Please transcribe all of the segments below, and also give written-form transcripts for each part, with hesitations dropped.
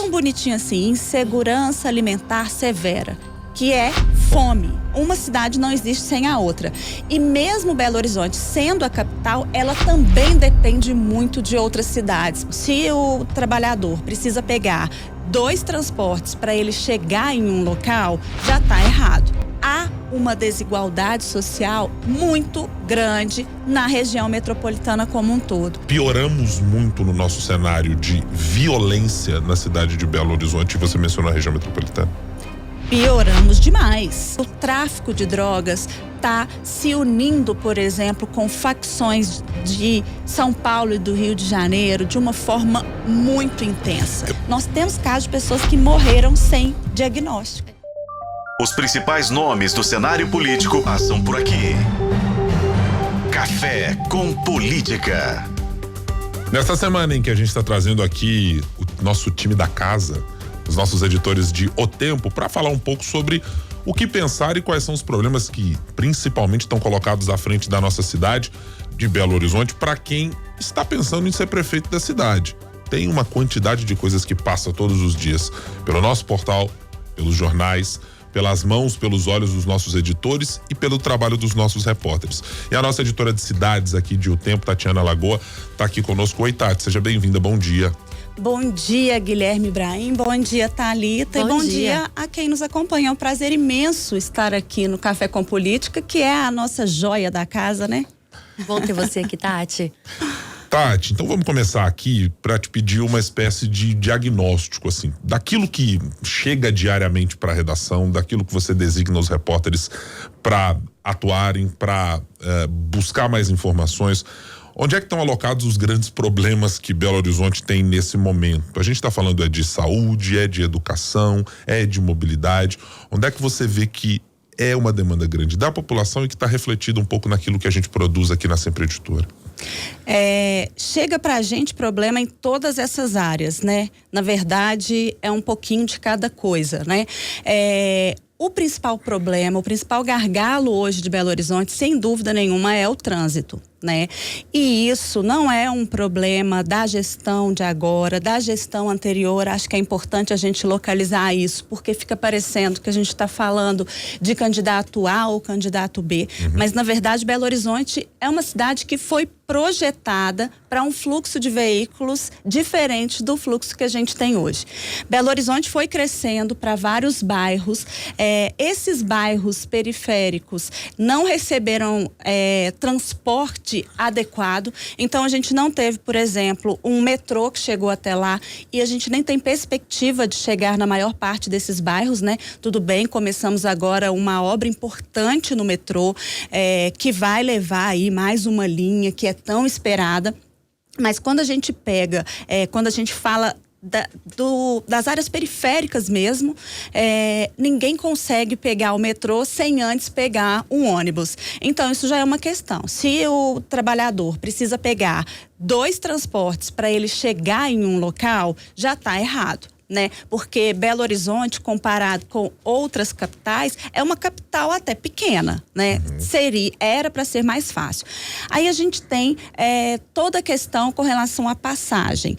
tão bonitinho assim, insegurança alimentar severa, que é fome. Uma cidade não existe sem a outra. E mesmo Belo Horizonte sendo a capital, ela também depende muito de outras cidades. Se o trabalhador precisa pegar 2 transportes para ele chegar em um local, já está errado. Há uma desigualdade social muito grande na região metropolitana como um todo. Pioramos muito no nosso cenário de violência na cidade de Belo Horizonte. Você mencionou a região metropolitana. Pioramos demais. O tráfico de drogas está se unindo, por exemplo, com facções de São Paulo e do Rio de Janeiro de uma forma muito intensa. Nós temos casos de pessoas que morreram sem diagnóstico. Os principais nomes do cenário político passam por aqui. Café com Política. Nesta semana em que a gente está trazendo aqui o nosso time da casa, os nossos editores de O Tempo, para falar um pouco sobre o que pensar e quais são os problemas que principalmente estão colocados à frente da nossa cidade de Belo Horizonte para quem está pensando em ser prefeito da cidade. Tem uma quantidade de coisas que passa todos os dias pelo nosso portal, pelos jornais, pelas mãos, pelos olhos dos nossos editores e pelo trabalho dos nossos repórteres. E a nossa editora de cidades aqui de O Tempo, Tatiana Lagoa, está aqui conosco. Oi, Tati, seja bem-vinda, bom dia. Bom dia, Guilherme Ibrahim, bom dia, Thalita, e bom dia a quem nos acompanha. É um prazer imenso estar aqui no Café com Política, que é a nossa joia da casa, né? Bom ter você aqui, Tati. Tati, então vamos começar aqui para te pedir uma espécie de diagnóstico, assim, daquilo que chega diariamente para a redação, daquilo que você designa os repórteres para atuarem, para buscar mais informações. Onde é que estão alocados os grandes problemas que Belo Horizonte tem nesse momento? A gente está falando de saúde, é de educação, é de mobilidade. Onde é que você vê que é uma demanda grande da população e que está refletido um pouco naquilo que a gente produz aqui na Sempre Editora? Chega pra gente problema em todas essas áreas, né? Na verdade, é um pouquinho de cada coisa, né? O principal problema, o principal gargalo hoje de Belo Horizonte, sem dúvida nenhuma, é o trânsito, né? E isso não é um problema da gestão de agora, da gestão anterior. Acho que é importante a gente localizar isso, porque fica parecendo que a gente está falando de candidato A ou candidato B. Mas, na verdade, Belo Horizonte é uma cidade que foi projetada para um fluxo de veículos diferente do fluxo que a gente tem hoje. Belo Horizonte foi crescendo para vários bairros. Esses bairros periféricos não receberam transporte adequado. Então, a gente não teve, por exemplo, um metrô que chegou até lá e a gente nem tem perspectiva de chegar na maior parte desses bairros, né? Tudo bem, começamos agora uma obra importante no metrô, que vai levar aí mais uma linha que é tão esperada. Mas quando a gente pega, quando a gente fala das áreas periféricas mesmo, ninguém consegue pegar o metrô sem antes pegar um ônibus. Então, isso já é uma questão. Se o trabalhador precisa pegar 2 transportes para ele chegar em um local, já está errado, né? Porque Belo Horizonte, comparado com outras capitais, é uma capital até pequena, né? Era para ser mais fácil. Aí a gente tem toda a questão com relação à passagem.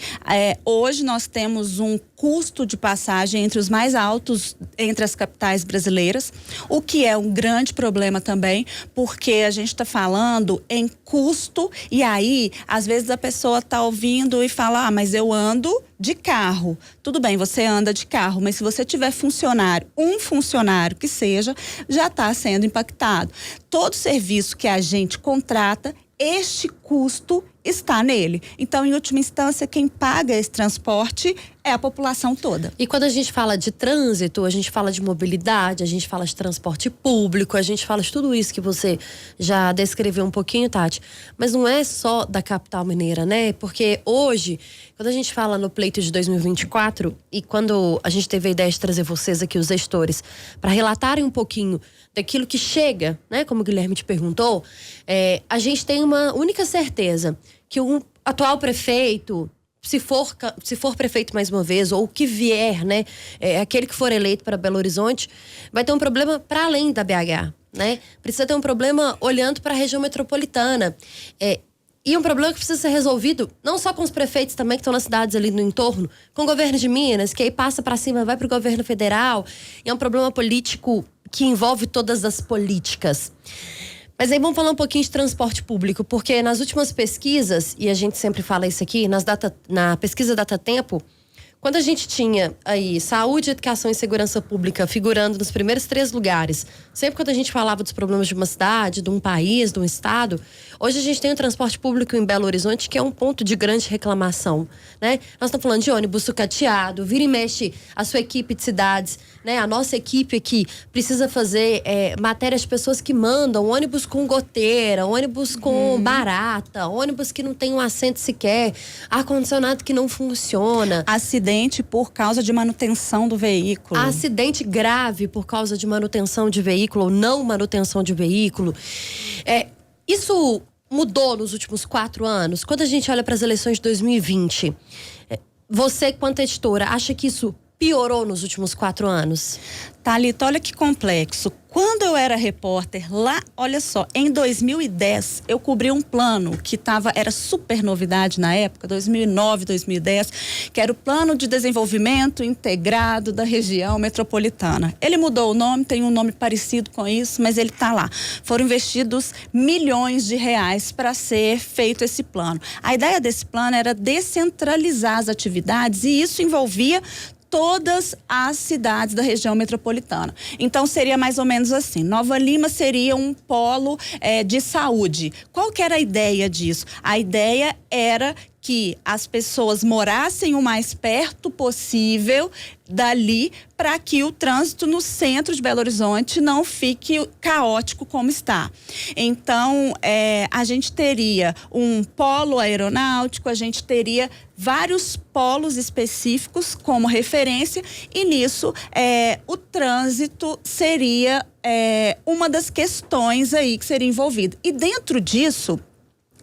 Hoje nós temos um custo de passagem entre os mais altos entre as capitais brasileiras, o que é um grande problema também, porque a gente está falando em custo e aí, às vezes a pessoa está ouvindo e fala, mas eu ando de carro. Tudo bem, você anda de carro, mas se você tiver um funcionário que seja, já está sendo impactado. Todo serviço que a gente contrata, este custo está nele. Então, em última instância, quem paga esse transporte é a população toda. E quando a gente fala de trânsito, a gente fala de mobilidade, a gente fala de transporte público, a gente fala de tudo isso que você já descreveu um pouquinho, Tati. Mas não é só da capital mineira, né? Porque hoje, quando a gente fala no pleito de 2024 e quando a gente teve a ideia de trazer vocês aqui, os gestores, para relatarem um pouquinho daquilo que chega, né? Como o Guilherme te perguntou, a gente tem uma única certeza, que o atual prefeito, se for prefeito mais uma vez, ou o que vier, né, aquele que for eleito para Belo Horizonte, vai ter um problema para além da BH, né? Precisa ter um problema olhando para a região metropolitana. E um problema que precisa ser resolvido, não só com os prefeitos também que estão nas cidades ali no entorno, com o governo de Minas, que aí passa para cima, vai para o governo federal. E é um problema político que envolve todas as políticas. Mas aí vamos falar um pouquinho de transporte público, porque nas últimas pesquisas, e a gente sempre fala isso aqui, na pesquisa Datatempo, quando a gente tinha aí saúde, educação e segurança pública figurando nos primeiros 3 lugares, sempre quando a gente falava dos problemas de uma cidade, de um país, de um estado, hoje a gente tem o transporte público em Belo Horizonte, que é um ponto de grande reclamação, né? Nós estamos falando de ônibus sucateado, vira e mexe a sua equipe de cidades, né? A nossa equipe aqui precisa fazer matérias de pessoas que mandam ônibus com goteira, ônibus com barata, ônibus que não tem um assento sequer, ar-condicionado que não funciona. Acidente por causa de manutenção do veículo. Acidente grave por causa de manutenção de veículo ou não manutenção de veículo. Isso mudou nos últimos 4 anos. Quando a gente olha para as eleições de 2020, você, quanto editora, acha que isso piorou nos últimos 4 anos? Thalita, olha que complexo. Quando eu era repórter lá, olha só, em 2010, eu cobri um plano que era super novidade na época, 2009, 2010, que era o Plano de Desenvolvimento Integrado da Região Metropolitana. Ele mudou o nome, tem um nome parecido com isso, mas ele está lá. Foram investidos milhões de reais para ser feito esse plano. A ideia desse plano era descentralizar as atividades e isso envolvia todas as cidades da região metropolitana. Então, seria mais ou menos assim. Nova Lima seria um polo de saúde. Qual que era a ideia disso? A ideia era que as pessoas morassem o mais perto possível dali para que o trânsito no centro de Belo Horizonte não fique caótico como está. Então, a gente teria um polo aeronáutico, a gente teria vários polos específicos como referência e nisso o trânsito seria uma das questões aí que seria envolvida. E dentro disso,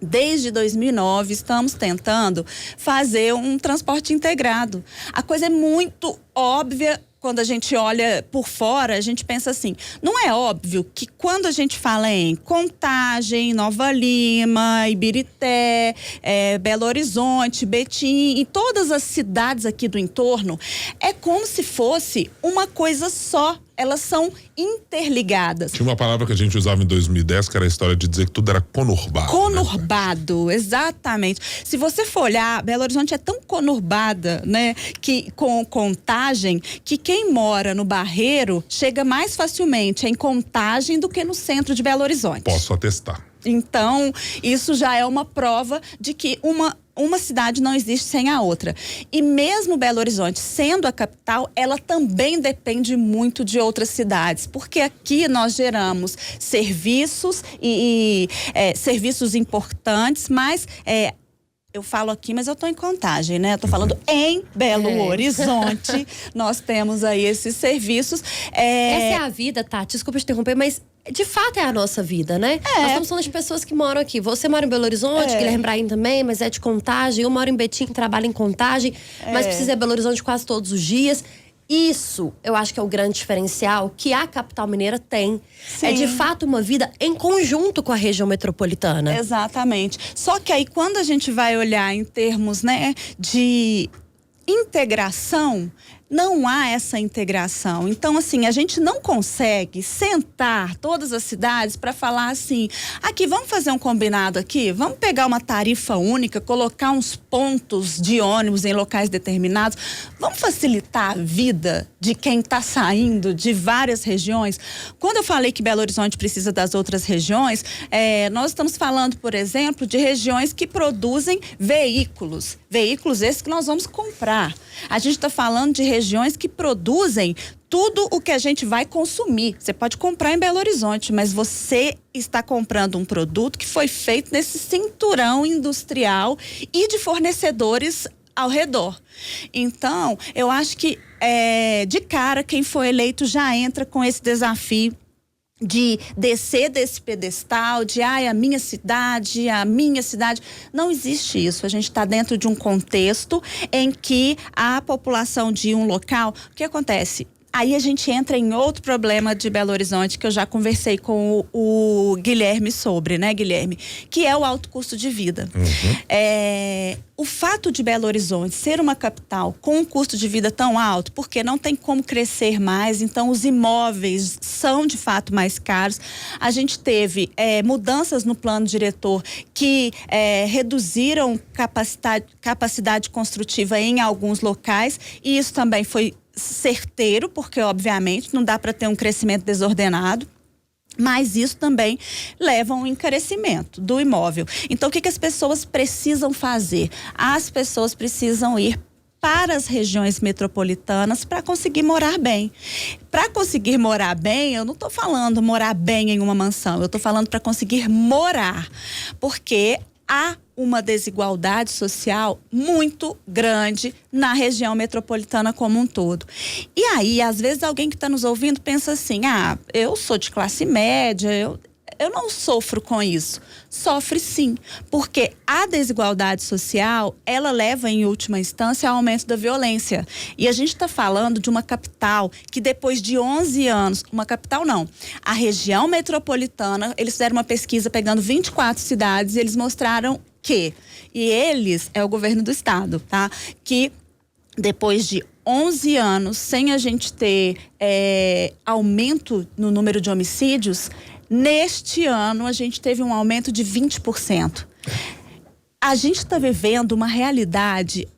desde 2009, estamos tentando fazer um transporte integrado. A coisa é muito óbvia. Quando a gente olha por fora, a gente pensa assim, não é óbvio que quando a gente fala em Contagem, Nova Lima, Ibirité, Belo Horizonte, Betim e todas as cidades aqui do entorno, é como se fosse uma coisa só. Elas são interligadas. Tinha uma palavra que a gente usava em 2010, que era a história de dizer que tudo era conurbado. Conurbado, né? Exatamente. Se você for olhar, Belo Horizonte é tão conurbada, né, que com Contagem, que quem mora no Barreiro chega mais facilmente em Contagem do que no centro de Belo Horizonte. Posso atestar. Então, isso já é uma prova de que uma cidade não existe sem a outra. E mesmo Belo Horizonte, sendo a capital, ela também depende muito de outras cidades, porque aqui nós geramos serviços serviços importantes, mas eu falo aqui, mas eu estou em Contagem, né? Eu tô falando em Belo Horizonte. Nós temos aí esses serviços. Essa é a vida, Tati. Desculpa te interromper, mas de fato é a nossa vida, né? Nós estamos falando de pessoas que moram aqui. Você mora em Belo Horizonte, Guilherme Brahim também, mas é de Contagem. Eu moro em Betim, trabalho em Contagem, mas precisa ir a Belo Horizonte quase todos os dias. Isso, eu acho que é o grande diferencial que a capital mineira tem. Sim. É de fato uma vida em conjunto com a região metropolitana. Exatamente. Só que aí quando a gente vai olhar em termos, né, de integração, não há essa integração. Então, assim, a gente não consegue sentar todas as cidades para falar assim, aqui, vamos fazer um combinado aqui? Vamos pegar uma tarifa única, colocar uns pontos de ônibus em locais determinados? Vamos facilitar a vida de quem está saindo de várias regiões? Quando eu falei que Belo Horizonte precisa das outras regiões, nós estamos falando, por exemplo, de regiões que produzem veículos. Veículos esses que nós vamos comprar. A gente está falando de regiões que produzem tudo o que a gente vai consumir. Você pode comprar em Belo Horizonte, mas você está comprando um produto que foi feito nesse cinturão industrial e de fornecedores ao redor. Então, eu acho que de cara quem foi eleito já entra com esse desafio de descer desse pedestal, de a minha cidade. Não existe isso. A gente está dentro de um contexto em que a população de um local, o que acontece? Aí a gente entra em outro problema de Belo Horizonte que eu já conversei com o Guilherme sobre, né, Guilherme? Que é o alto custo de vida. O fato de Belo Horizonte ser uma capital com um custo de vida tão alto, porque não tem como crescer mais, então os imóveis são de fato mais caros. A gente teve mudanças no plano diretor que reduziram capacidade construtiva em alguns locais, e isso também foi certeiro, porque obviamente não dá para ter um crescimento desordenado. Mas isso também leva a um encarecimento do imóvel. Então, o que as pessoas precisam fazer? As pessoas precisam ir para as regiões metropolitanas para conseguir morar bem. Para conseguir morar bem, eu não estou falando morar bem em uma mansão, eu estou falando para conseguir morar. Porque há uma desigualdade social muito grande na região metropolitana como um todo. E aí, às vezes, alguém que está nos ouvindo pensa assim, eu sou de classe média, eu não sofro com isso. Sofre sim, porque a desigualdade social, ela leva em última instância ao aumento da violência. E a gente está falando de uma capital que depois de 11 anos, uma capital não, a região metropolitana, eles fizeram uma pesquisa pegando 24 cidades e eles mostraram e eles, é o governo do estado, tá? Que depois de 11 anos, sem a gente ter aumento no número de homicídios, neste ano a gente teve um aumento de 20%. A gente está vivendo uma realidade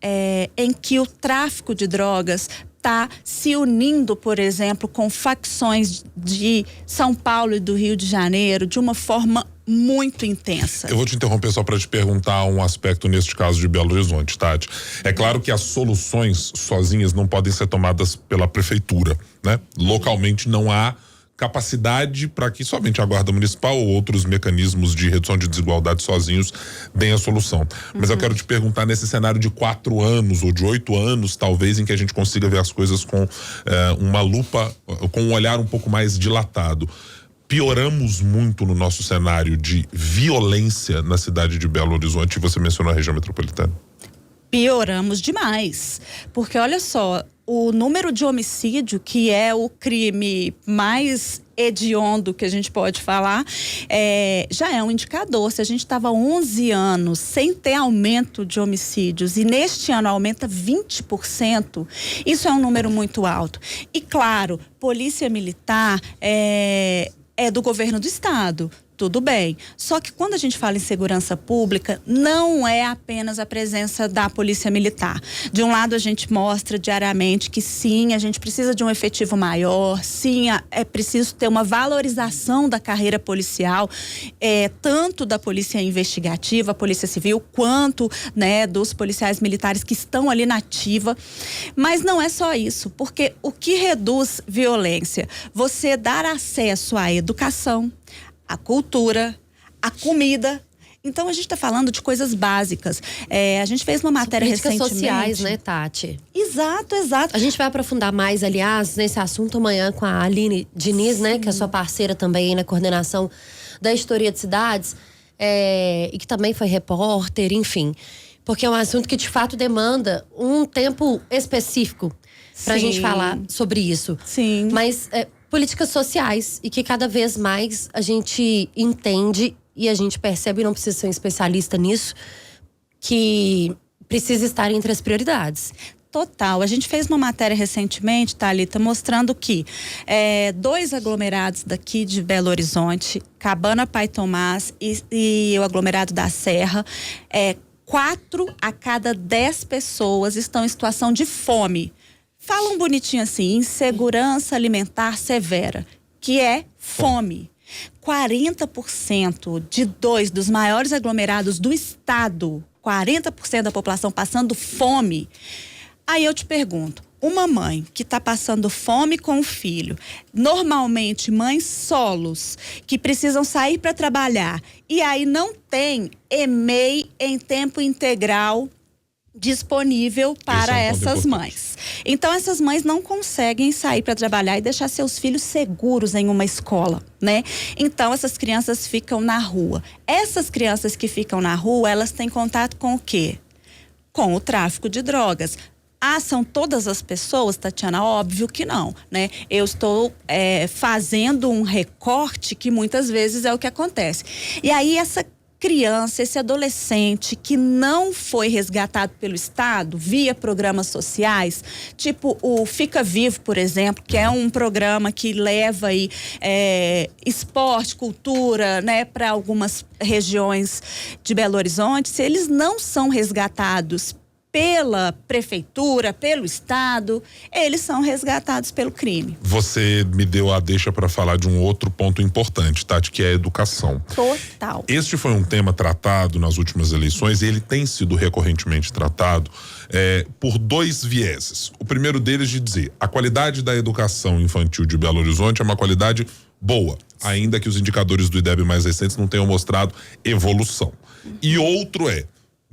em que o tráfico de drogas está se unindo, por exemplo, com facções de São Paulo e do Rio de Janeiro de uma forma muito intensa. Eu vou te interromper só para te perguntar um aspecto neste caso de Belo Horizonte, Tati. É claro que as soluções sozinhas não podem ser tomadas pela prefeitura, né? Localmente não há capacidade para que somente a Guarda Municipal ou outros mecanismos de redução de desigualdade sozinhos deem a solução. Mas eu quero te perguntar, nesse cenário de 4 anos ou de 8 anos, talvez, em que a gente consiga ver as coisas com uma lupa, com um olhar um pouco mais dilatado, pioramos muito no nosso cenário de violência na cidade de Belo Horizonte, e você mencionou a região metropolitana? Pioramos demais, porque olha só, o número de homicídio, que é o crime mais hediondo que a gente pode falar, já é um indicador. Se a gente estava 11 anos sem ter aumento de homicídios e neste ano aumenta 20%, isso é um número muito alto. E claro, polícia militar é do governo do estado. Tudo bem. Só que quando a gente fala em segurança pública, não é apenas a presença da polícia militar. De um lado, a gente mostra diariamente que sim, a gente precisa de um efetivo maior, sim, é preciso ter uma valorização da carreira policial, tanto da polícia investigativa, a polícia civil, quanto, né, dos policiais militares que estão ali na ativa. Mas não é só isso, porque o que reduz violência? Você dar acesso à educação, a cultura, a comida. Então a gente está falando de coisas básicas. A gente fez uma matéria recentemente. Sociais, né, Tati? Exato. A gente vai aprofundar mais, aliás, nesse assunto amanhã com a Aline Diniz, né, que é sua parceira também aí na coordenação da Editoria de Cidades, e que também foi repórter, enfim. Porque é um assunto que de fato demanda um tempo específico pra gente falar sobre isso. Sim. Mas políticas sociais, e que cada vez mais a gente entende e a gente percebe, não precisa ser um especialista nisso, que precisa estar entre as prioridades. Total. A gente fez uma matéria recentemente, Thalita, mostrando que 2 aglomerados daqui de Belo Horizonte, Cabana Pai Tomás e o aglomerado da Serra, 4 a cada 10 pessoas estão em situação de fome. Falam bonitinho assim, insegurança alimentar severa, que é fome. 40% de 2 dos maiores aglomerados do estado, 40% da população passando fome. Aí eu te pergunto, uma mãe que está passando fome com o filho, normalmente mães solos, que precisam sair para trabalhar, e aí não tem EMEI em tempo integral disponível para essas mães. Então essas mães não conseguem sair para trabalhar e deixar seus filhos seguros em uma escola, né? Então essas crianças ficam na rua. Essas crianças que ficam na rua, elas têm contato com o quê? Com o tráfico de drogas. São todas as pessoas, Tatiana? Óbvio que não, né? Eu estou fazendo um recorte que muitas vezes é o que acontece. E aí essa criança, esse adolescente que não foi resgatado pelo Estado via programas sociais, tipo o Fica Vivo, por exemplo, que é um programa que leva aí esporte, cultura, né, para algumas regiões de Belo Horizonte. Se eles não são resgatados pela prefeitura, pelo Estado, eles são resgatados pelo crime. Você me deu a deixa para falar de um outro ponto importante, Tati, que é a educação. Total. Este foi um tema tratado nas últimas eleições e ele tem sido recorrentemente tratado por dois vieses. O primeiro deles de dizer, a qualidade da educação infantil de Belo Horizonte é uma qualidade boa, ainda que os indicadores do IDEB mais recentes não tenham mostrado evolução. E outro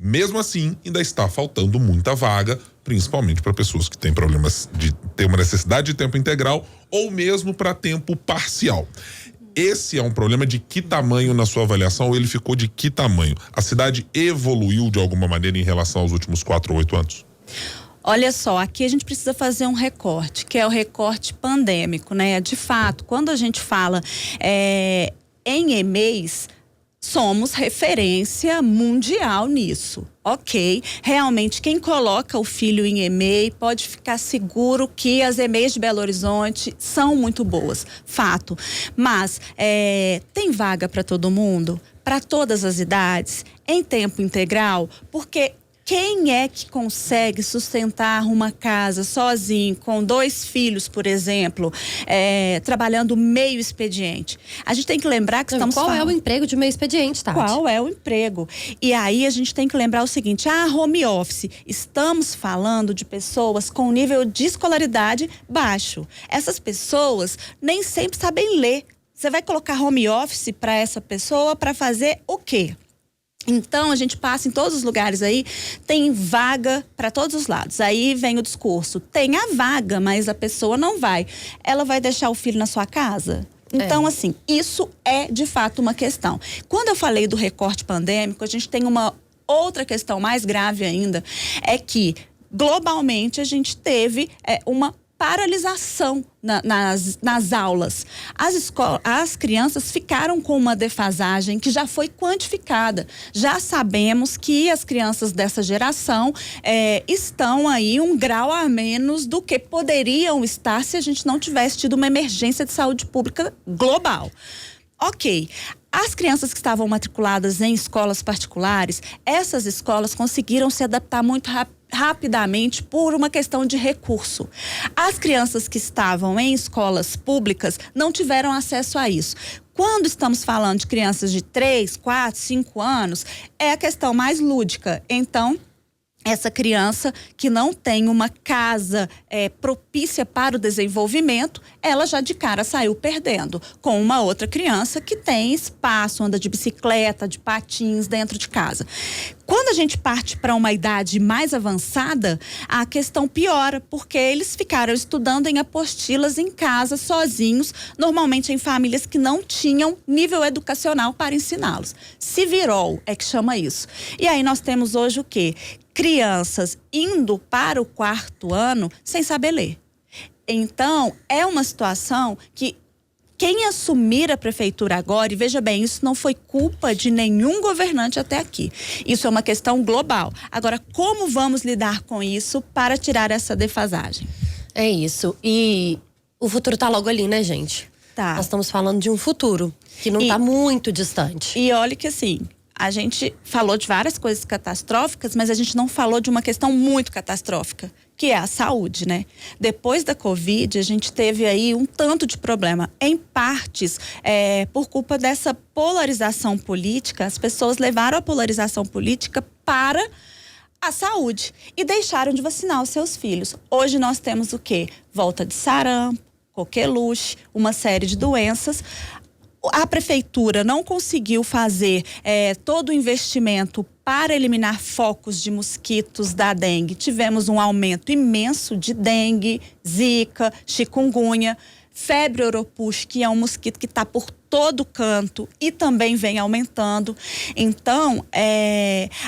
mesmo assim, ainda está faltando muita vaga, principalmente para pessoas que têm problemas de ter uma necessidade de tempo integral ou mesmo para tempo parcial. Esse é um problema de que tamanho na sua avaliação, ou ele ficou de que tamanho? A cidade evoluiu de alguma maneira em relação aos últimos 4 ou 8 anos? Olha só, aqui a gente precisa fazer um recorte, que é o recorte pandêmico, né? De fato, quando a gente fala em EMEIs, somos referência mundial nisso, ok? Realmente, quem coloca o filho em EMEI pode ficar seguro que as EMEIs de Belo Horizonte são muito boas, fato. Mas tem vaga para todo mundo, para todas as idades, em tempo integral, porque quem é que consegue sustentar uma casa sozinho, com 2 filhos, por exemplo, trabalhando meio expediente? A gente tem que lembrar que estamos falando... Qual é o emprego de meio expediente, Tati? Qual é o emprego? E aí a gente tem que lembrar o seguinte, home office, estamos falando de pessoas com nível de escolaridade baixo. Essas pessoas nem sempre sabem ler. Você vai colocar home office para essa pessoa para fazer o quê? Então, a gente passa em todos os lugares aí, tem vaga para todos os lados. Aí vem o discurso, tem a vaga, mas a pessoa não vai. Ela vai deixar o filho na sua casa? Então, assim, isso é de fato uma questão. Quando eu falei do recorte pandêmico, a gente tem uma outra questão mais grave ainda, é que globalmente a gente teve uma paralisação nas aulas. As crianças ficaram com uma defasagem que já foi quantificada. Já sabemos que as crianças dessa geração estão aí um grau a menos do que poderiam estar se a gente não tivesse tido uma emergência de saúde pública global. Ok. As crianças que estavam matriculadas em escolas particulares, essas escolas conseguiram se adaptar muito rapidamente por uma questão de recurso. As crianças que estavam em escolas públicas não tiveram acesso a isso. Quando estamos falando de crianças de 3, 4, 5 anos, é a questão mais lúdica. Então, essa criança que não tem uma casa propícia para o desenvolvimento, ela já de cara saiu perdendo com uma outra criança que tem espaço, anda de bicicleta, de patins dentro de casa. Quando a gente parte para uma idade mais avançada, a questão piora, porque eles ficaram estudando em apostilas em casa, sozinhos, normalmente em famílias que não tinham nível educacional para ensiná-los. Se virou, é que chama isso. E aí nós temos hoje o quê? Crianças indo para o 4º ano sem saber ler. Então, é uma situação que quem assumir a prefeitura agora, e veja bem, isso não foi culpa de nenhum governante até aqui. Isso é uma questão global. Agora, como vamos lidar com isso para tirar essa defasagem? É isso. E o futuro tá logo ali, né, gente? Tá. Nós estamos falando de um futuro que não tá muito distante. E olha que assim, a gente falou de várias coisas catastróficas, mas a gente não falou de uma questão muito catastrófica, que é a saúde, né? Depois da Covid, a gente teve aí um tanto de problema. Em partes, por culpa dessa polarização política, as pessoas levaram a polarização política para a saúde e deixaram de vacinar os seus filhos. Hoje nós temos o quê? Volta de sarampo, coqueluche, uma série de doenças. A prefeitura não conseguiu fazer todo o investimento para eliminar focos de mosquitos da dengue. Tivemos um aumento imenso de dengue, zika, chikungunya, febre oropouche, que é um mosquito que está por todo canto e também vem aumentando. Então,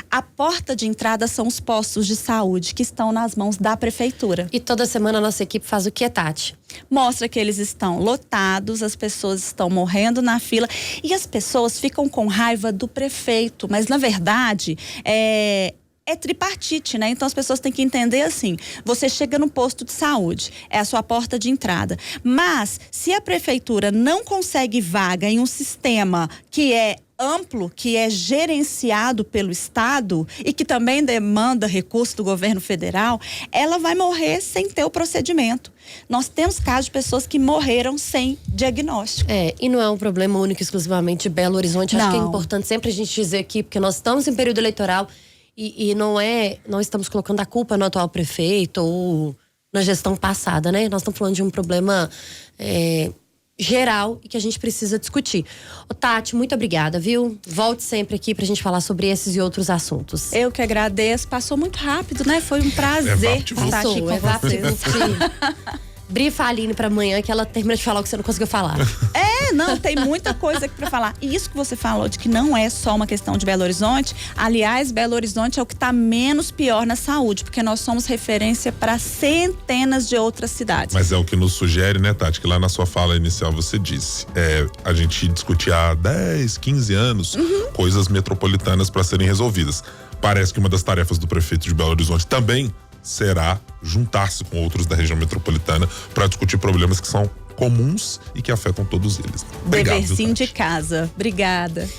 a porta de entrada são os postos de saúde que estão nas mãos da prefeitura. E toda semana a nossa equipe faz o que, Tati? Mostra que eles estão lotados, as pessoas estão morrendo na fila e as pessoas ficam com raiva do prefeito, mas na verdade é tripartite, né? Então as pessoas têm que entender assim, você chega no posto de saúde, é a sua porta de entrada, mas se a prefeitura não consegue vaga em um sistema que é amplo, que é gerenciado pelo Estado e que também demanda recurso do governo federal, ela vai morrer sem ter o procedimento. Nós temos casos de pessoas que morreram sem diagnóstico. E não é um problema único exclusivamente de Belo Horizonte. Acho que é importante sempre a gente dizer aqui, porque nós estamos em período eleitoral e não estamos colocando a culpa no atual prefeito ou na gestão passada, né? Nós estamos falando de um problema geral e que a gente precisa discutir. Tati, muito obrigada, viu? Volte sempre aqui pra gente falar sobre esses e outros assuntos. Eu que agradeço, passou muito rápido, né? Foi um prazer estar aqui com vocês. Brifa a Aline pra amanhã que ela termina de falar o que você não conseguiu falar. Não, tem muita coisa aqui pra falar. E isso que você falou de que não é só uma questão de Belo Horizonte. Aliás, Belo Horizonte é o que tá menos pior na saúde, porque nós somos referência para centenas de outras cidades. Mas é o que nos sugere, né, Tati? Que lá na sua fala inicial você disse. A gente discutia há 10, 15 anos coisas metropolitanas para serem resolvidas. Parece que uma das tarefas do prefeito de Belo Horizonte também será juntar-se com outros da região metropolitana para discutir problemas que são comuns e que afetam todos eles. Obrigado, Deverzinho de casa. Obrigada.